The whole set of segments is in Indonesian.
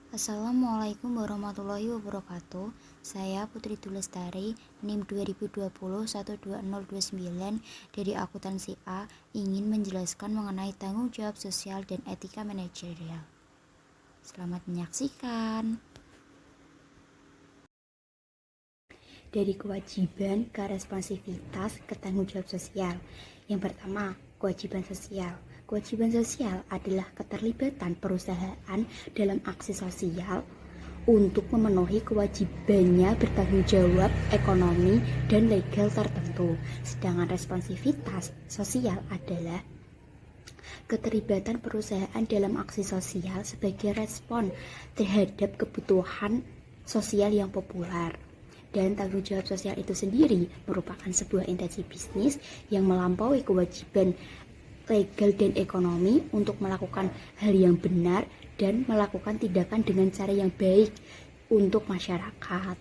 Assalamualaikum warahmatullahi wabarakatuh. Saya Putri Tulestari, NIM 2020120029 dari akuntansi A, ingin menjelaskan mengenai tanggung jawab sosial dan etika manajerial. Selamat menyaksikan. Dari kewajiban ke responsivitas ke tanggung jawab sosial. Yang pertama, kewajiban sosial. Kewajiban sosial adalah keterlibatan perusahaan dalam aksi sosial untuk memenuhi kewajibannya bertanggung jawab ekonomi dan legal tertentu. Sedangkan responsivitas sosial adalah keterlibatan perusahaan dalam aksi sosial sebagai respon terhadap kebutuhan sosial yang populer. Dan tanggung jawab sosial itu sendiri merupakan sebuah intensi bisnis yang melampaui kewajiban legal dan ekonomi untuk melakukan hal yang benar dan melakukan tindakan dengan cara yang baik untuk masyarakat.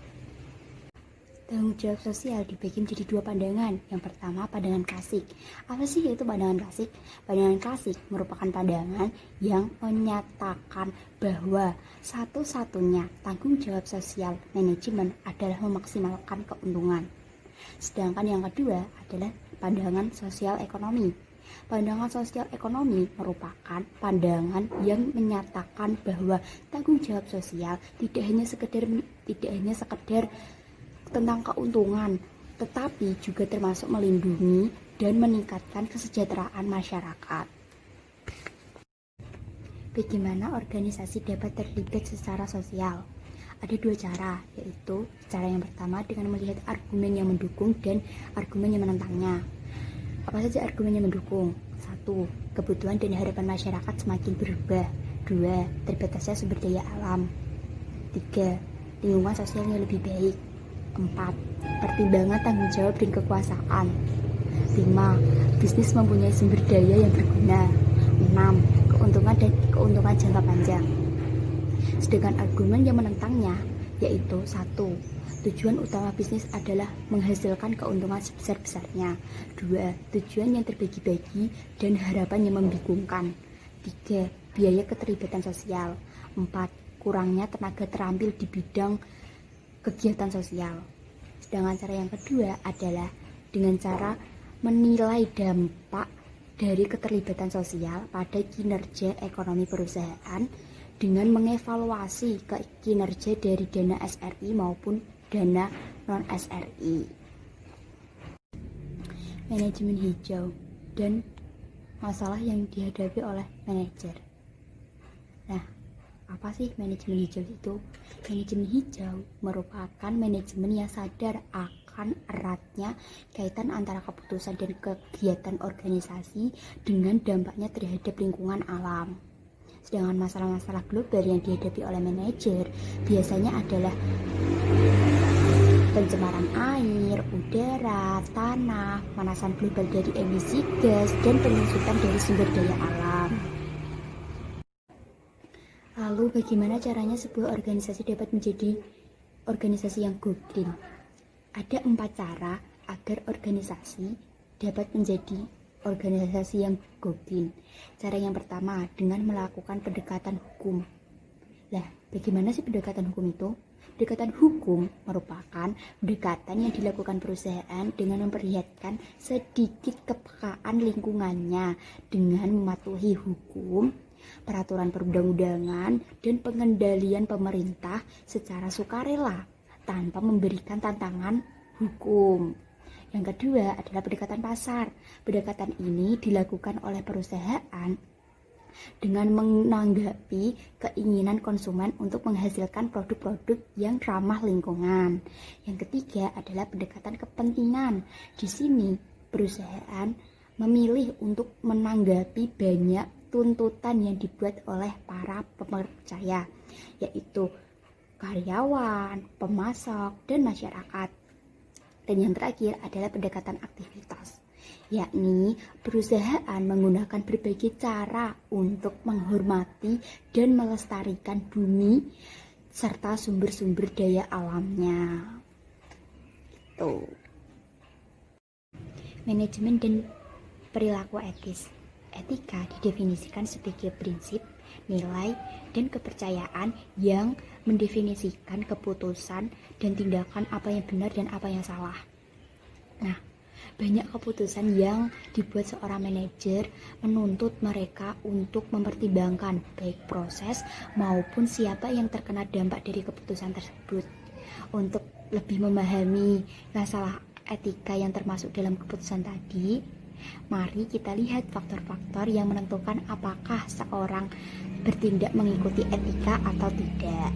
Tanggung jawab sosial dibagi menjadi dua pandangan. Yang pertama, pandangan klasik. Apa sih itu pandangan klasik? Pandangan klasik merupakan pandangan yang menyatakan bahwa satu-satunya tanggung jawab sosial manajemen adalah memaksimalkan keuntungan. Sedangkan yang kedua adalah pandangan sosial ekonomi. Pandangan sosial ekonomi merupakan pandangan yang menyatakan bahwa tanggung jawab sosial tidak hanya sekedar tentang keuntungan, tetapi juga termasuk melindungi dan meningkatkan kesejahteraan masyarakat. Bagaimana organisasi dapat terlibat secara sosial? Ada dua cara, yaitu cara yang pertama dengan melihat argumen yang mendukung dan argumen yang menentangnya. Apa saja argumen yang mendukung? 1. Kebutuhan dan harapan masyarakat semakin berubah. 2. Terbatasnya sumber daya alam. 3. Lingkungan sosial yang lebih baik. 4. Pertimbangan tanggung jawab dan kekuasaan. 5. Bisnis mempunyai sumber daya yang berguna. 6. Keuntungan jangka panjang. Sedangkan argumen yang menentangnya yaitu 1. Tujuan utama bisnis adalah menghasilkan keuntungan sebesar-besarnya. 2. Tujuan yang terbagi-bagi dan harapan yang membingungkan. 3. Biaya keterlibatan sosial. 4. Kurangnya tenaga terampil di bidang kegiatan sosial. Sedangkan cara yang kedua adalah dengan cara menilai dampak dari keterlibatan sosial pada kinerja ekonomi perusahaan dengan mengevaluasi kinerja dari dana SRI maupun dana non-SRI. Manajemen hijau dan masalah yang dihadapi oleh manajer. Nah, apa sih manajemen hijau itu? Manajemen hijau merupakan manajemen yang sadar akan eratnya kaitan antara keputusan dan kegiatan organisasi dengan dampaknya terhadap lingkungan alam. Sedangkan masalah-masalah global yang dihadapi oleh manajer biasanya adalah pencemaran air, udara, tanah, pemanasan global dari emisi gas, dan penyusutan dari sumber daya alam. Lalu bagaimana caranya sebuah organisasi dapat menjadi organisasi yang go green? Ada 4 cara agar organisasi dapat menjadi organisasi yang go green. Cara yang pertama dengan melakukan pendekatan hukum. Lah, bagaimana sih pendekatan hukum itu? Pendekatan hukum merupakan pendekatan yang dilakukan perusahaan dengan memperlihatkan sedikit kepekaan lingkungannya dengan mematuhi hukum, peraturan perundang-undangan, dan pengendalian pemerintah secara sukarela tanpa memberikan tantangan hukum. Yang kedua adalah pendekatan pasar. Pendekatan ini dilakukan oleh perusahaan dengan menanggapi keinginan konsumen untuk menghasilkan produk-produk yang ramah lingkungan. Yang ketiga adalah pendekatan kepentingan. Di sini perusahaan memilih untuk menanggapi banyak tuntutan yang dibuat oleh para pepercaya, yaitu karyawan, pemasok, dan masyarakat. Dan yang terakhir adalah pendekatan aktivitas, yakni perusahaan menggunakan berbagai cara untuk menghormati dan melestarikan bumi serta sumber-sumber daya alamnya. Gitu. Manajemen dan perilaku etis. Etika didefinisikan sebagai prinsip nilai, dan kepercayaan yang mendefinisikan keputusan dan tindakan apa yang benar dan apa yang salah. Nah, banyak keputusan yang dibuat seorang manajer menuntut mereka untuk mempertimbangkan baik proses maupun siapa yang terkena dampak dari keputusan tersebut. Untuk lebih memahami masalah etika yang termasuk dalam keputusan tadi, mari kita lihat faktor-faktor yang menentukan apakah seorang bertindak mengikuti etika atau tidak.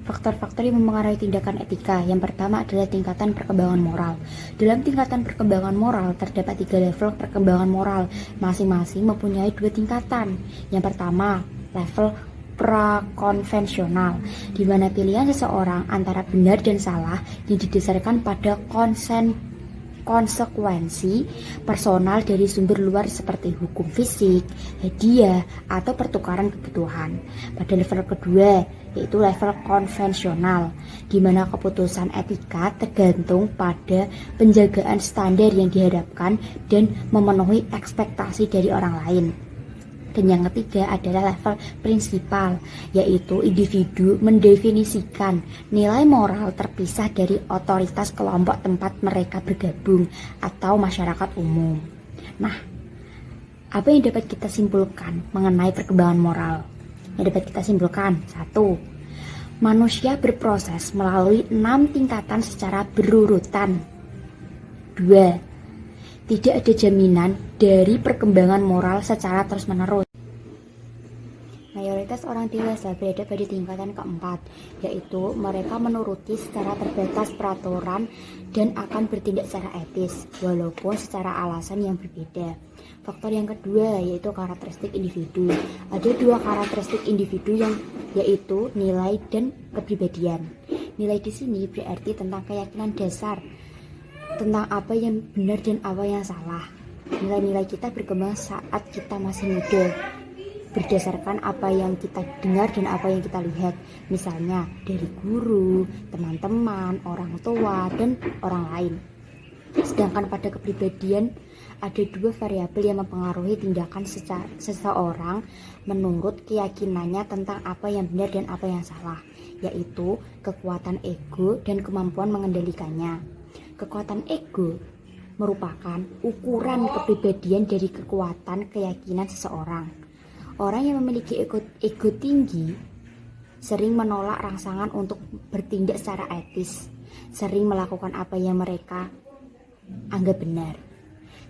Faktor-faktor yang mempengaruhi tindakan etika. Yang pertama adalah tingkatan perkembangan moral. Dalam tingkatan perkembangan moral terdapat 3 level perkembangan moral, masing-masing mempunyai 2 tingkatan. Yang pertama, level prakonvensional, di mana pilihan seseorang antara benar dan salah yang didasarkan pada konsekuensi personal dari sumber luar seperti hukum fisik, hadiah, atau pertukaran kebutuhan. Pada level kedua, yaitu level konvensional, di mana keputusan etika tergantung pada penjagaan standar yang diharapkan dan memenuhi ekspektasi dari orang lain. Dan yang ketiga adalah level prinsipal, yaitu individu mendefinisikan nilai moral terpisah dari otoritas kelompok tempat mereka bergabung atau masyarakat umum. Nah, apa yang dapat kita simpulkan mengenai perkembangan moral? Yang dapat kita simpulkan, 1. Manusia berproses melalui 6 tingkatan secara berurutan. 2. Tidak ada jaminan dari perkembangan moral secara terus-menerus. Mayoritas orang dewasa berada pada tingkatan keempat, yaitu mereka menuruti secara terbatas peraturan dan akan bertindak secara etis, walaupun secara alasan yang berbeda. Faktor yang kedua yaitu karakteristik individu. Ada 2 karakteristik individu yaitu nilai dan kepribadian. Nilai di sini berarti tentang keyakinan dasar tentang apa yang benar dan apa yang salah. Nilai-nilai kita berkembang saat kita masih muda, berdasarkan apa yang kita dengar dan apa yang kita lihat, misalnya dari guru, teman-teman, orang tua, dan orang lain. Sedangkan pada kepribadian ada 2 variabel yang mempengaruhi tindakan seseorang menurut keyakinannya tentang apa yang benar dan apa yang salah, yaitu kekuatan ego dan kemampuan mengendalikannya. Kekuatan ego merupakan ukuran kepribadian dari kekuatan keyakinan seseorang. Orang yang memiliki ego tinggi sering menolak rangsangan untuk bertindak secara etis, sering melakukan apa yang mereka anggap benar.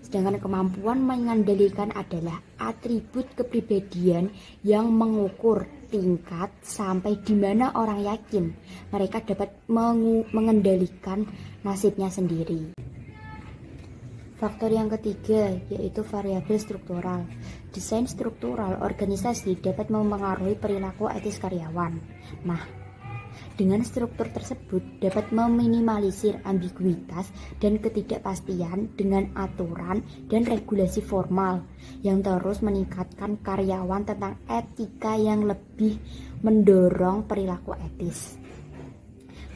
Sedangkan kemampuan mengendalikan adalah atribut kepribadian yang mengukur tingkat sampai di mana orang yakin mereka dapat mengendalikan nasibnya sendiri. Faktor yang ketiga yaitu variabel struktural. Desain struktural organisasi dapat mempengaruhi perilaku etis karyawan. Nah, dengan struktur tersebut dapat meminimalisir ambiguitas dan ketidakpastian dengan aturan dan regulasi formal yang terus meningkatkan karyawan tentang etika yang lebih mendorong perilaku etis.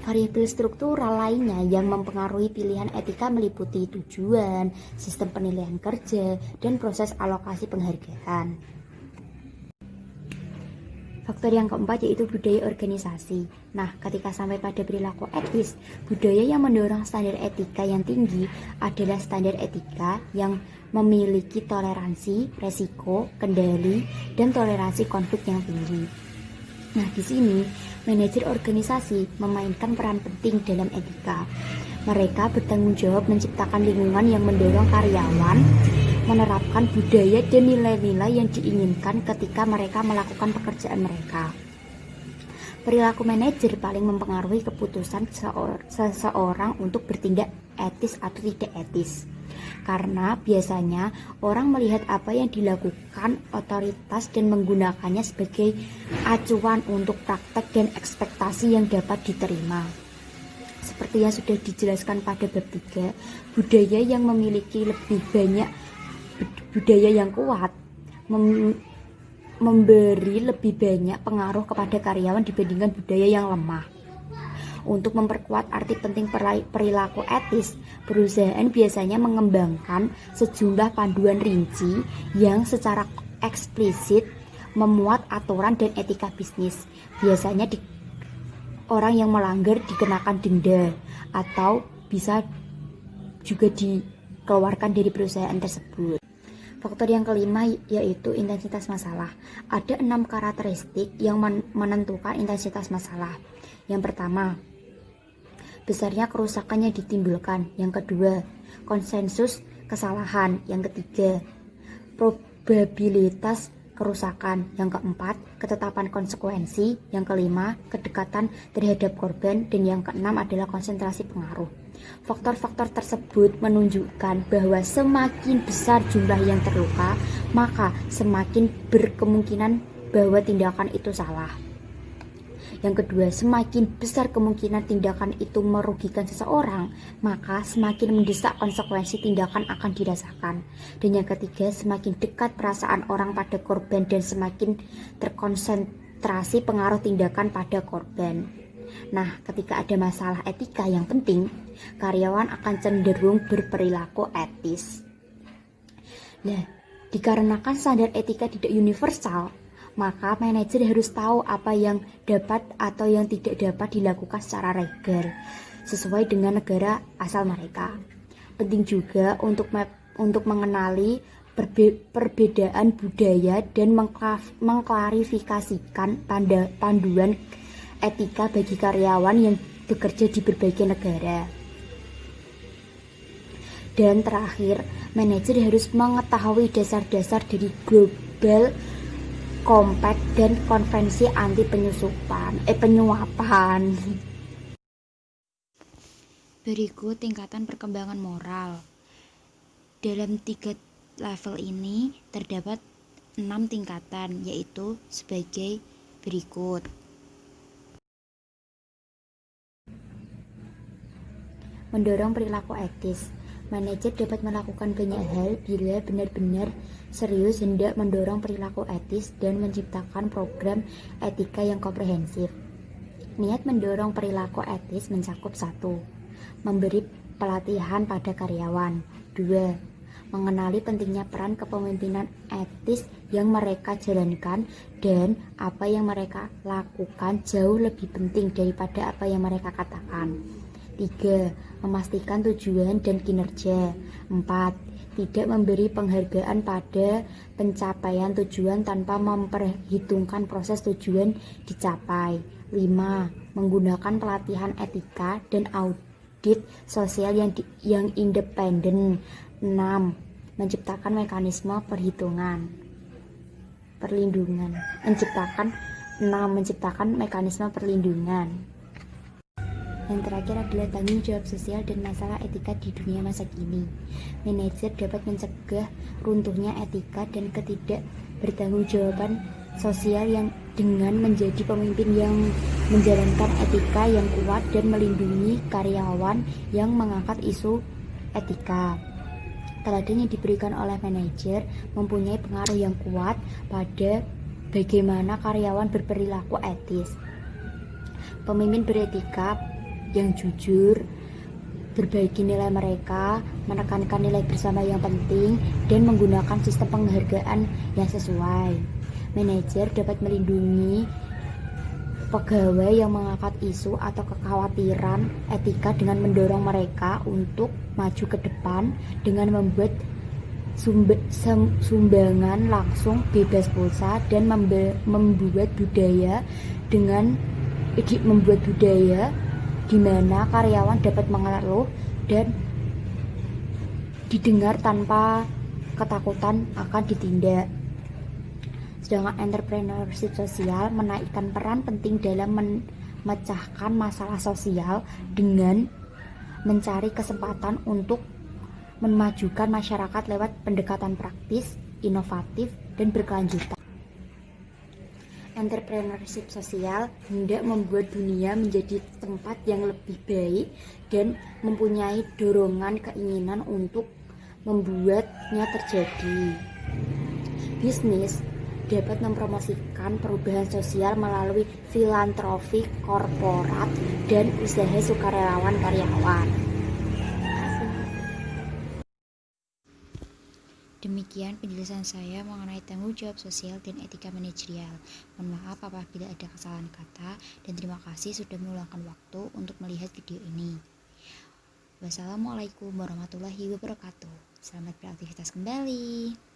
Variabel struktural lainnya yang mempengaruhi pilihan etika meliputi tujuan, sistem penilaian kerja, dan proses alokasi penghargaan. Faktor yang keempat yaitu budaya organisasi. Nah, ketika sampai pada perilaku etis, budaya yang mendorong standar etika yang tinggi adalah standar etika yang memiliki toleransi, resiko, kendali, dan toleransi konflik yang tinggi. Nah, di sini manajer organisasi memainkan peran penting dalam etika. Mereka bertanggung jawab menciptakan lingkungan yang mendorong karyawan menerapkan budaya dan nilai-nilai yang diinginkan ketika mereka melakukan pekerjaan mereka. Perilaku manajer paling mempengaruhi keputusan seseorang untuk bertindak etis atau tidak etis. Karena biasanya orang melihat apa yang dilakukan otoritas dan menggunakannya sebagai acuan untuk praktek dan ekspektasi yang dapat diterima. Seperti yang sudah dijelaskan pada bab 3, budaya yang memiliki lebih banyak budaya yang kuat memberi lebih banyak pengaruh kepada karyawan dibandingkan budaya yang lemah. Untuk memperkuat arti penting perilaku etis, perusahaan biasanya mengembangkan sejumlah panduan rinci yang secara eksplisit memuat aturan dan etika bisnis. Biasanya orang yang melanggar dikenakan denda atau bisa juga dikeluarkan dari perusahaan tersebut. Faktor yang kelima yaitu intensitas masalah. Ada 6 karakteristik yang menentukan intensitas masalah. Yang pertama, besarnya kerusakan yang ditimbulkan. Yang kedua, konsensus kesalahan. Yang ketiga, probabilitas kerusakan. Yang keempat, ketetapan konsekuensi. Yang kelima, kedekatan terhadap korban. Dan yang keenam adalah konsentrasi pengaruh. Faktor-faktor tersebut menunjukkan bahwa semakin besar jumlah yang terluka, maka semakin berkemungkinan bahwa tindakan itu salah. Yang kedua, semakin besar kemungkinan tindakan itu merugikan seseorang, maka semakin mendesak konsekuensi tindakan akan dirasakan. Dan yang ketiga, semakin dekat perasaan orang pada korban dan semakin terkonsentrasi pengaruh tindakan pada korban. Nah, ketika ada masalah etika yang penting, karyawan akan cenderung berperilaku etis. Nah, dikarenakan standar etika tidak universal, maka manajer harus tahu apa yang dapat atau yang tidak dapat dilakukan secara legal sesuai dengan negara asal mereka. Penting juga untuk mengenali perbedaan budaya dan mengklarifikasikan panduan etika bagi karyawan yang bekerja di berbagai negara. Dan terakhir, manajer harus mengetahui dasar-dasar dari Global Compact dan konvensi anti penyuapan. Berikut tingkatan perkembangan moral. Dalam 3 level ini terdapat 6 tingkatan, yaitu sebagai berikut. Mendorong perilaku etis. Manajer dapat melakukan banyak hal bila benar-benar serius hendak mendorong perilaku etis dan menciptakan program etika yang komprehensif. Niat mendorong perilaku etis mencakup 1. Memberi pelatihan pada karyawan. 2. Mengenali pentingnya peran kepemimpinan etis yang mereka jalankan dan apa yang mereka lakukan jauh lebih penting daripada apa yang mereka katakan. 3. Memastikan tujuan dan kinerja. 4. Tidak memberi penghargaan pada pencapaian tujuan tanpa memperhitungkan proses tujuan dicapai. 5. Menggunakan pelatihan etika dan audit sosial yang independen. 6. Menciptakan mekanisme perlindungan. Menciptakan mekanisme perlindungan. Yang terakhir adalah tanggung jawab sosial dan masalah etika di dunia masa kini. Manajer dapat mencegah runtuhnya etika dan ketidakbertanggungjawaban sosial yang dengan menjadi pemimpin yang menjalankan etika yang kuat dan melindungi karyawan yang mengangkat isu etika. Teladan yang diberikan oleh manajer mempunyai pengaruh yang kuat pada bagaimana karyawan berperilaku etis. Pemimpin beretika yang jujur, berbagi nilai mereka, menekankan nilai bersama yang penting, dan menggunakan sistem penghargaan yang sesuai. Manajer dapat melindungi pegawai yang mengangkat isu atau kekhawatiran etika dengan mendorong mereka untuk maju ke depan dengan membuat sumbangan langsung bebas pulsa dan membuat budaya di mana karyawan dapat mengeluh dan didengar tanpa ketakutan akan ditindak. Sedangkan entrepreneurship sosial menaikkan peran penting dalam memecahkan masalah sosial dengan mencari kesempatan untuk memajukan masyarakat lewat pendekatan praktis, inovatif, dan berkelanjutan. Entrepreneurship sosial hendak membuat dunia menjadi tempat yang lebih baik dan mempunyai dorongan keinginan untuk membuatnya terjadi. Bisnis dapat mempromosikan perubahan sosial melalui filantropi korporat dan usaha sukarelawan karyawan. Demikian penjelasan saya mengenai tanggung jawab sosial dan etika manajerial. Mohon maaf apabila ada kesalahan kata, dan terima kasih sudah meluangkan waktu untuk melihat video ini. Wassalamualaikum warahmatullahi wabarakatuh. Selamat beraktivitas kembali.